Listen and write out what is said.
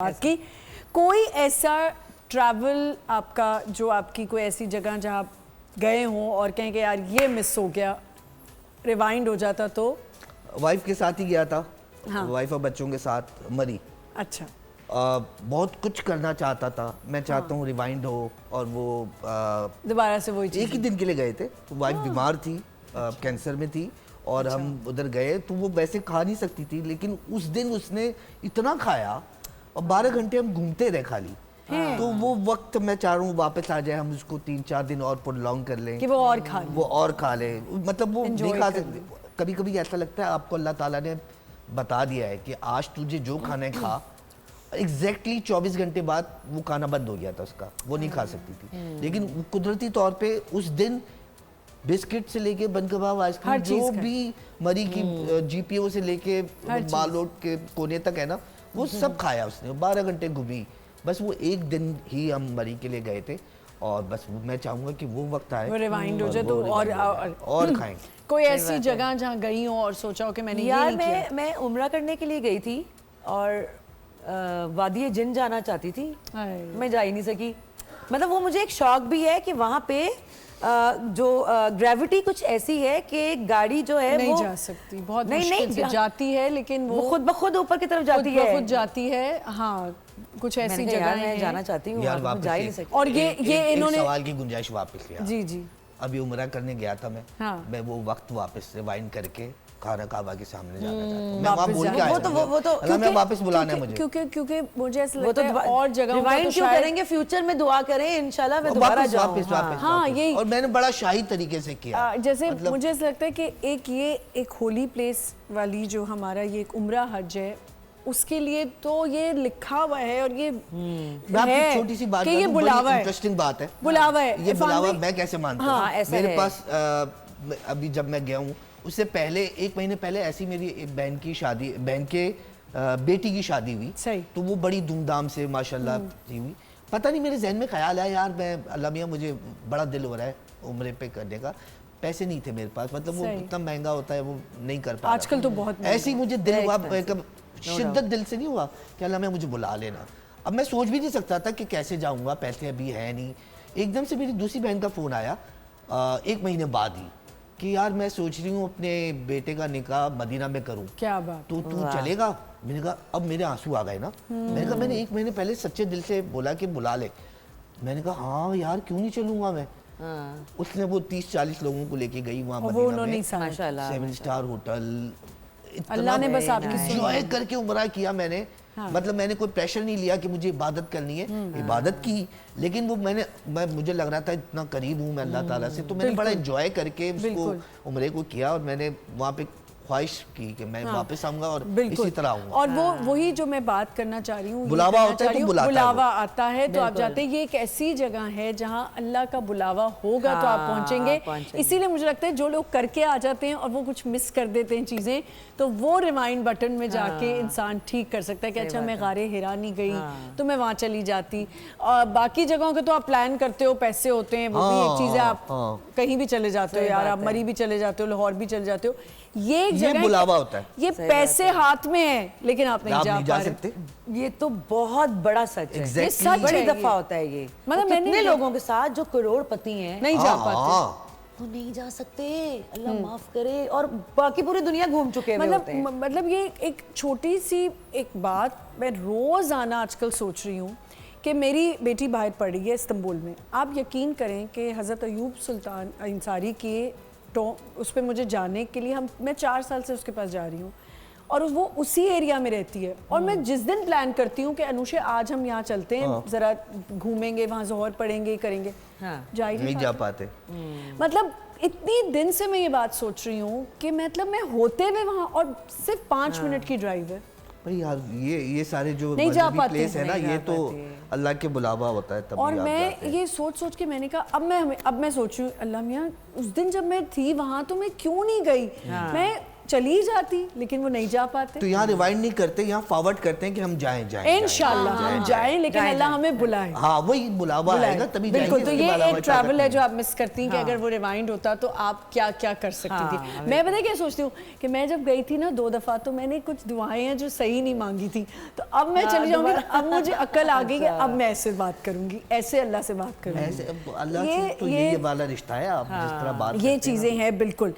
बाकी कोई ऐसा ट्रैवल आपका जो आपकी कोई ऐसी जगह जहाँ आप गए हों और कहें कि यार ये मिस हो गया, रिवाइंड हो जाता तो? वाइफ के साथ ही गया था। हाँ। वाइफ और बच्चों के साथ मरी। अच्छा। बहुत कुछ करना चाहता था मैं। चाहता हूँ रिवाइंड हो और वो दोबारा से वही चीज़। एक ही दिन के लिए गए थे। वाइफ बीमार थी, कैंसर में थी और हम उधर गए तो वो वैसे खा नहीं सकती थी, लेकिन उस दिन उसने इतना खाया और 12 घंटे हम घूमते रहे खाली। तो वो वक्त मैं चाह रहा हूँ वापस आ जाए, हम उसको 3-4 दिन और प्रोलॉन्ग कर लें कि वो और खा ले। वो और खा ले, मतलब वो नहीं खा सकते। कभी कभी ऐसा लगता है आपको अल्लाह ताला ने बता दिया है कि आज तुझे जो खाना है खा। एग्जैक्टली 24 घंटे बाद वो खाना बंद हो गया था उसका, वो नहीं खा सकती थी। लेकिन कुदरती तौर पे उस दिन बिस्किट से लेके बन कबाब, आइसक्रीम, जो भी मरी की जीपीओ से लेके बालोट के कोने तक है ना, वो सब खाया उसने। 12 घंटे घूमी। बस वो एक दिन ही हम मरी के लिए गए थे और बस मैं चाहूंगा कि वो वक्त आए, वो रिवाइंड हो जाए तो और खाएंगे। कोई ऐसी जगह जहाँ गई हो और सोचा हो कि मैंने ये नहीं किया? मैं उम्रा करने के लिए गई थी और वादी जिन जाना चाहती थी, मैं जा ही नहीं सकी। मतलब वो मुझे एक शौक भी है कि वहाँ पे जो ग्रेविटी कुछ ऐसी है कि गाड़ी जो है नहीं वो जा सकती, बहुत मुश्किल से जाती है, लेकिन वो खुद ब खुद ऊपर की तरफ जाती है, खुद जाती है। हाँ, कुछ ऐसी जगह मैं जाना चाहती हूँ, जा ही नहीं सकती। और ये इन्होंने सवाल की गुंजाइश वापस लिया। जी जी, अभी उम्रा करने गया था मैं। हाँ। मैं वो वक्त वापस रिवाइंड करके खाना काबा के सामने जाना चाहता हूँ। मैं वापस वहाँ बोल के आया था। वो तो अल्लाह मैं वापस बुलाना है मुझे। क्योंकि मुझे ऐसा वो तो लगता है और जगहों का रिवाइंड तो क्यों शायद करेंगे, फ्यूचर में दुआ करें इंशाल्लाह मैं दोबारा वापस जाऊँ। वापस वापस हाँ, वापस। यही। और मैंने बड़ा शाही तरीके से किया। जैसे मुझे ऐसा लगता है कि एक होली प्लेस वाली जो हमारा ये एक उम्रा हज है, उसके लिए तो ये लिखा हुआ है और ये है छोटी सी बात, ये बुलावा है, इंटरेस्टिंग बात है। बुलावा है। ये बुलावा मैं कैसे मानता हूँ? हाँ, ऐसा मेरे है। पास अभी जब मैं गया हूँ उससे पहले 1 महीने पहले ऐसी मेरी एक बहन की शादी, बहन के बेटी की शादी हुई। सही। तो वो बड़ी धूमधाम से माशाल्लाह हुई। पता नहीं मेरे जहन में ख्याल आया यार मैं अल्लाह मियां मुझे बड़ा दिल हो रहा है उम्रे पे करने का। पैसे नहीं थे मेरे पास, मतलब वो इतना महंगा होता है वो नहीं कर पा। आजकल तो बहुत ऐसे ही मुझे दिल हुआ, शिद्दत दिल से नहीं हुआ कि अल्लाह मियां मुझे बुला लेना। अब मैं सोच भी नहीं सकता था कि कैसे जाऊंगा, पैसे अभी है नहीं। एकदम से मेरी दूसरी बहन का फोन आया 1 महीने बाद ही कि यार मैं सोच रही हूँ अपने बेटे का निकाह मदीना में करूँ, क्या बात, तो तू चलेगा? मैंने कहा अब मेरे आंसू आ गए ना। मैंने कहा मैंने 1 महीने पहले सच्चे दिल से बोला कि बुला ले। मैंने कहा हाँ यार क्यों नहीं चलूंगा मैं। उसने वो 30-40 लोगों को लेके गई वहाँ मदीना में, माशाल्लाह 7 स्टार होटल। अल्लाह ने बस आपकी एंजॉय करके उम्रा किया मैंने। मतलब मैंने कोई प्रेशर नहीं लिया कि मुझे इबादत करनी है, इबादत की, लेकिन वो मुझे लग रहा था इतना करीब हूँ मैं अल्लाह ताला से, तो मैंने बड़ा एंजॉय करके उसको उम्रे को किया और मैंने वहाँ पे ख्वाहिश की कि मैं वापस आऊंगा और इसी तरह आऊंगा। और वो वही जो मैं बात करना चाह रही हूँ, बुलावा होता है तो बुलावा आता है तो आप जाते हैं। ये एक ऐसी जगह है जहाँ अल्लाह का बुलावा होगा तो आप पहुंचेंगे। इसीलिए मुझे लगता है जो लोग करके आ जाते हैं और वो कुछ मिस कर देते हैं चीजें, तो वो रिमाइंड बटन में जाके इंसान ठीक कर सकता है कि अच्छा मैं गारे हिरा नहीं गई तो मैं वहाँ चली जाती। और बाकी जगहों के तो आप प्लान करते हो, पैसे होते हैं, वो भी एक चीज है, आप कहीं भी चले जाते हो यार, आप मरी भी चले जाते हो, लाहौर भी चले जाते हो। ये बुलावा होता है, ये पैसे हाथ में है लेकिन आप नहीं जा सकते। ये तो बहुत बड़ा सच है। Exactly. ये सच बड़ी दफा होता है ये। मतलब कितने लोगों के साथ जो करोड़पति हैं नहीं जा पाते, वो नहीं जा सकते, अल्लाह माफ करे, और बाकी पूरी दुनिया घूम चुके हैं। मतलब ये एक छोटी सी एक बात मैं रोज आना आजकल सोच रही हूँ कि मेरी बेटी बाहर पढ़ रही है इस्तांबुल में। आप यकीन करें कि हज़रत अयूब सुल्तान अंसारी के उस पर मुझे जाने के लिए मैं 4 साल से उसके पास जा रही हूँ और वो उसी एरिया में रहती है। और मैं जिस दिन प्लान करती हूँ कि अनुषे आज हम यहाँ चलते हैं, जरा घूमेंगे, वहाँ ज़ोहर पढ़ेंगे, करेंगे, जा ही नहीं जा पाते। मतलब इतनी दिन से मैं ये बात सोच रही हूँ कि मतलब मैं होते हुए वहाँ, और सिर्फ 5 मिनट की ड्राइव है भाई यार। ये सारे जो नहीं जा पाते, प्लेस है ना, ये तो अल्लाह के बुलावा होता है तब। और मैं ये सोच के मैंने कहा अब मैं सोच रही हूँ अल्लाह मियां उस दिन जब मैं थी वहां तो मैं क्यों नहीं गई। मैं चली जाती, लेकिन वो नहीं जा पाते। तो यहाँ रिवाइंड नहीं करते, यहाँ फॉरवर्ड करते हैं कि हम जाएं इंशाल्लाह हम जाएं, लेकिन अल्लाह हमें बुलाए। हाँ वही बुलावा आएगा तभी जाएंगे। बिल्कुल, तो ये एक ट्रैवल है जो आप मिस करती हैं कि अगर वो रिवाइंड होता तो आप क्या क्या कर सकती थी। मैं पता क्या सोचती हूँ कि मैं जब गई थी ना 2 दफ़ा, तो मैंने कुछ दुआएं हैं जो सही नहीं मांगी थी, तो अब मैं चली जाऊंगी, अब मुझे अकल आ गई कि अब मैं ऐसे बात करूंगी, ऐसे अल्लाह से बात करूंगी। ऐसे अल्लाह से तो ये वाला रिश्ता है, आप जिस तरह बात ये चीज़ें हैं बिल्कुल।